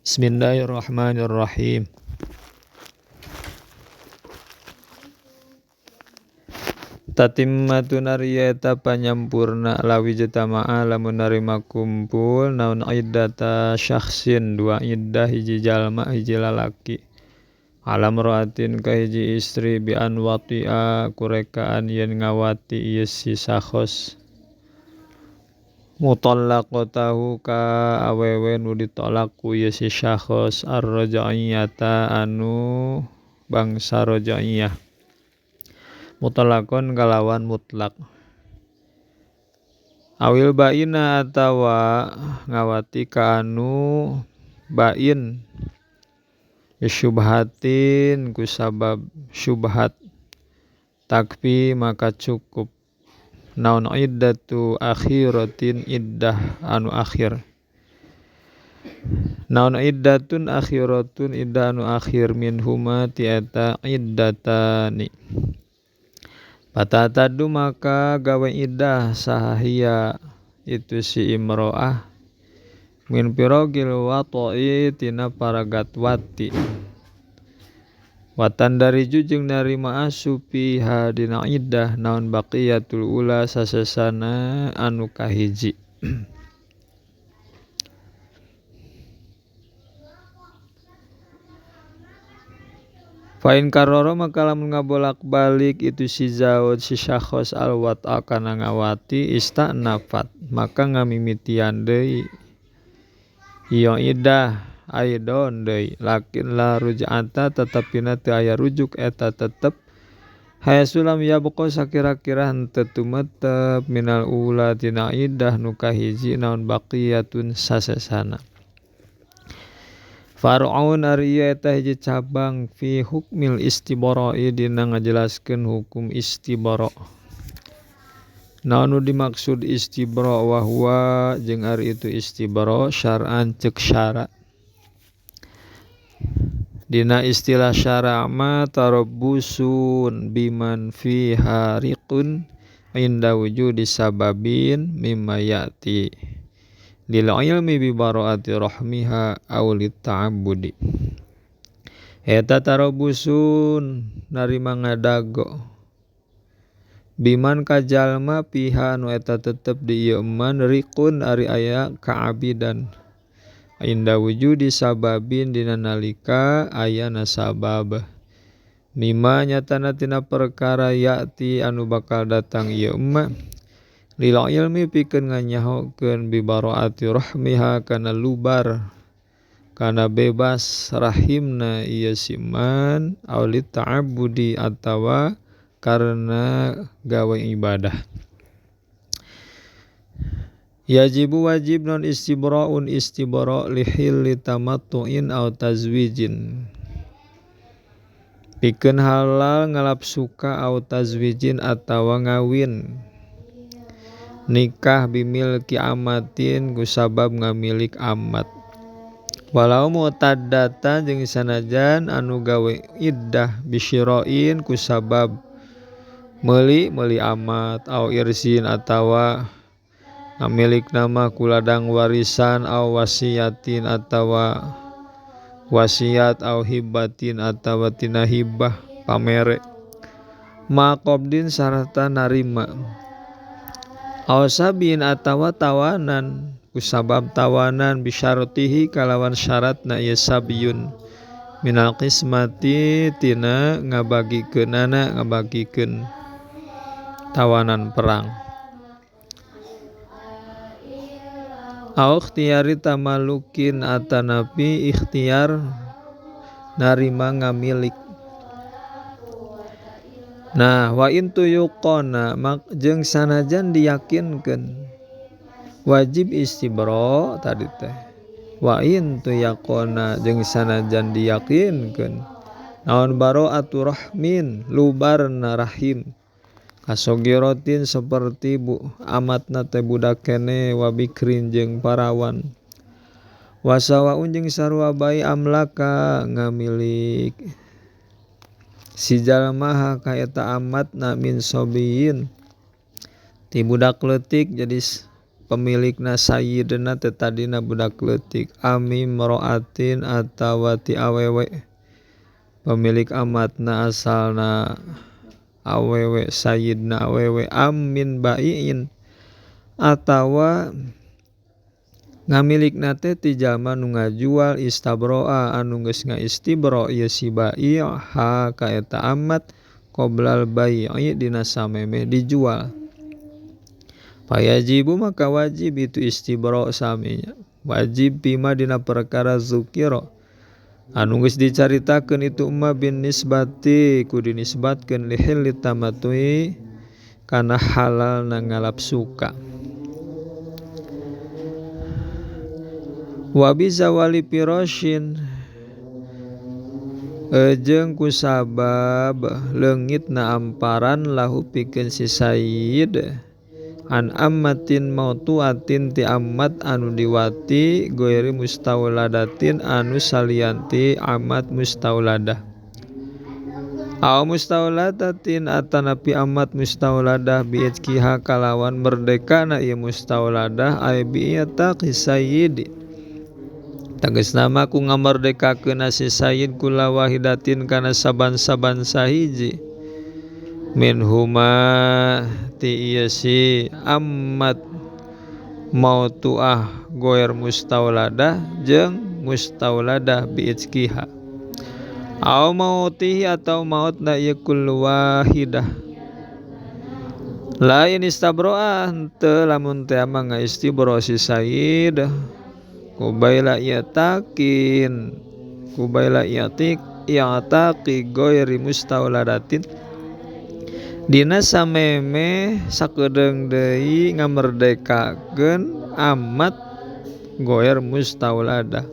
Bismillahirrahmanirrahim. Tatimmatun ariyata panyampurna lawi jatama'a lamun narima kumpul naun iddata syakhsin dua iddah hiji jalma hiji lalaki alam roatin ka hiji istri bi an wati'a kurekaan yen ngawati ieu si sakhos mutallaqatahu ka awewe nu ditolak ku ieu si sakhos ar-raja'iyata anu bangsa raja'iyah mutlaqon kalawan mutlak awil baina atawa ngawati ka anu bain syubhatin ku sabab syubhat takfi maka cukup naun iddatu akhiratin iddah anu akhir naun iddatun akhiratun iddah anu akhir min huma tieta iddatani patatadu maka gawe iddah sahahia itu si imro'ah min pirogil wato'i tina paragat wati watan dari jujung narima asupi hadina iddah naun baqiyatul ula sasesana anu kahiji Fain karoro maka lamun ngabolak balik itu si zaud si syakhos alwat'a kana ngawati istanafat maka ngamimitian deui ieu iddah aidon deui lakin la ruj'ata tetepina teu aya rujuk eta tetep hayasulam yabqa sakira-kira henteu tumetep minal ula tina iddah nu kahiji naon baqiyatun sasesana Far'un ari eta hiji cabang fi hukmil istibara'i dina ngajelaskeun hukum istibara. Naon nu dimaksud istibara wa huwa jeung ari itu istibara syar'an ceuk syara. Dina istilah syara' ma tarabbusun biman fi hariqun inda wujudi sababin mimma ya'ti lil ilmi bi bara'ati rahmiha aw lit ta'abbudi eta tarabusun narima ngadago biman ka jalma piha nu eta tetep di ieu man riqun ari aya ka'abidan inda wujudi sababin dina nalika ayana sabab mimma nyatana tina perkara ya'ti anu bakal datang ieu ma lil ilmi pikeun nganyahokeun bi bara'ati rahmiha kana lubar kana bebas rahimna ieu si man aw lit ta'abbudi atawa karena gawe ibadah yajibu wajib non istibra'un istibra' li hilli tamattu'in aw tazwijin pikeun halal ngalap suka aw tazwijin atawa ngawin nikah bimilki amatin kusabab ngamilik amat walau mu'taddatan jeung sanajan anu gawe iddah bisyira'in kusabab meuli amat au irsin atawa ngamilik nama kuladang warisan au wasiatin atawa wasiat au hibatin atawa tina hibah pamere maqobdin sarta narima awsabin atawa tawanan kusabab tawanan bisyartihi kalawan syaratna ieu sabyun minal qismati tina ngabagikeun tawanan perang au ikhtiyari tamalukin atanapi ikhtiar narima ngamilik Nah, wa in tuyuqona mak jeung sanajan diyakinkeun wajib istibra tadi teh. Wa in tuyaqona jeung sanajan diyakinkeun naon bara'atu rahmin lubarna rahim kasogiratin saperti amatna teh budak keneh wa bikrin jeung parawan wasawaun jeung sarua bae amlaka ngamilik si jalma ka eta amatna min sobiyin ti budak leutik jadi pemilikna sayyidna teh tadina budak leutik, ami mroatin atawa ti awewe pemilik amatna asalna awewe sayyidna awewe, amin baiin atawa ngamilikna teh ti jalma nu ngajual istabroa anu geus ngaistibro ieu si bai ha ka eta amat qoblal bai'i dina samemeh dijual. Fayajibu maka wajib itu istibro saminya, wajib bima dina perkara zukiro anu geus dicaritakeun itu umma bin nisbati ku dinisbatkeun li hilli tamatui kana halal na ngalap suka. Wa bizawali piroshin jeung ku sabab leungitna amparan lahu pikeun si sayyid an ammatin mautuatin ti amat anu diwati goiri mustauladatin anu salianti amat mustauladah. Aw mustauladatin atanapi amat mustauladah biizkiha kalawan merdekana ieu mustauladah ay bi'ataqi sayyidi tegasna mah ku ngamerdekakeun si sayyid kula wahidatin kana saban-saban sahiji minhuma ti ieu si amat mautuah goer mustauladah jeung mustauladah biizkiha. Aw mautihi atau mautna ieu kullu wahidah lain istabroa henteu lamun teh mah ngaistibro si sayyid kubaila yatakin kubaila yatik yataqi goiri mustauladatin dina sameme sakedeung deui ngamerdekakeun amat goer mustauladah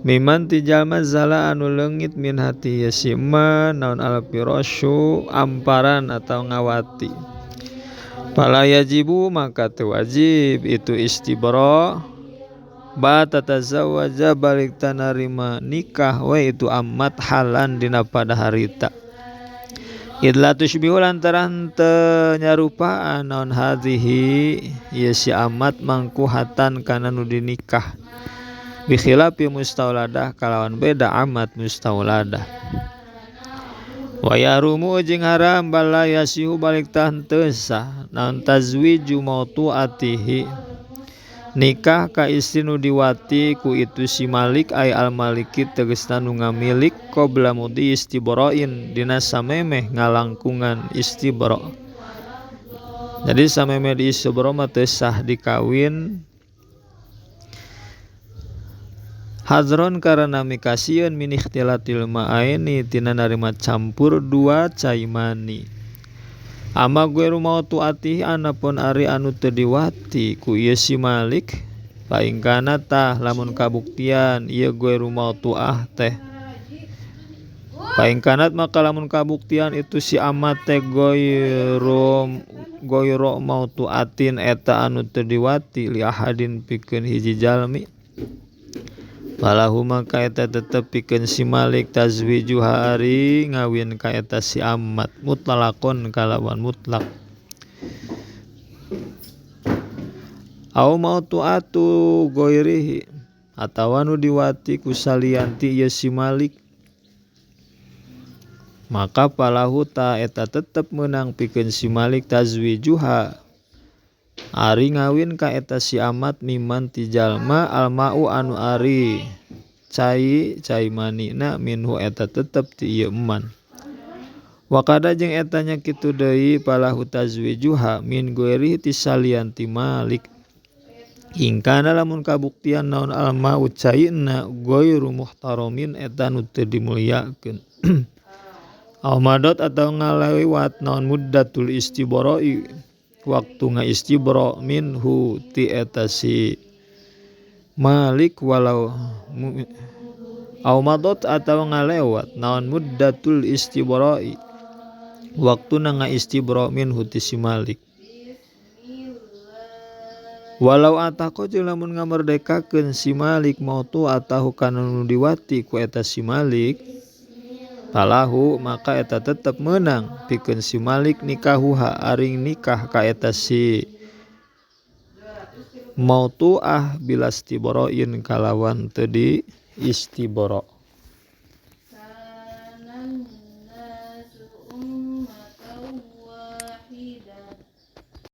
miman ti jalma zala anu leungit min hati yasima naon al firasyu amparan atau ngawati. Fala yajibu maka teu wajib itu istibro ba tatazawwaja balik tanarima nikah we itu amat halan dina pada harita idla tusybihu lantaran teu nyarupaan naon hadhihi ieu si amat mangkuhatan kana nu dinikah bi khilafi mustauladah kalawan beda amat mustauladah. Wa yarumu jeung haram bala yasihu balik tah henteu sah naon tazwiju mautuatihi nikah ka istri nu diwati ku itu si malik ay al maliki tegasna nu ngamilik qabla mudi istibroin dina samemeh ngalangkungan istibro. Jadi samemeh di istibro mah teu sah dikawin hadron karena mikasieun min ikhtilatil ma'aini tina narima campur dua cai mani. Ama gueru mautuatihi anapun ari anu teu diwati ku ieu si malik paingkana tah lamun kabuktian ieu gueru mautuah teh paingkanat maka lamun kabuktian itu si amat teh goiro mautuatin eta anu teu diwati li ahadin pikeun hiji jalmi falahu maka eta tetep pikeun si malik tazwiju hari ngawin ka eta si amat mutlaqon kalawan mutlak. Aw mautuatu goirihi atawa nu diwati ku salianti ieu si malik maka falahu ta eta tetep meunang pikeun si malik tazwijuha ari ngawin ka eta si amat miman ti jalma almau anu ari cai manina minhu eta tetep ti ieu eman. Wakada jeung etanya kitu deui falahu tazwijuha min goiri ti salianti malik ingkana lamun kabuktian naon almau caina goiru muhtaramin eta nu teu dimulyakeun. Aw madot atau ngalewat naon muddatul istibrai waktu ngaistibro minhu ti eta si malik walau aw madot atau ngalewat naon muddatul istibrai waktu ngaistibro minhu ti si malik walau ataqo jeung lamun ngamerdekakeun si malik mautu atahu kana nu diwati ku eta si malik falahu maka eta tetep meunang pikeun si malik nikahuha aring nikah ka eta si mautuah bila istiboroin kalawan teu di istiboro.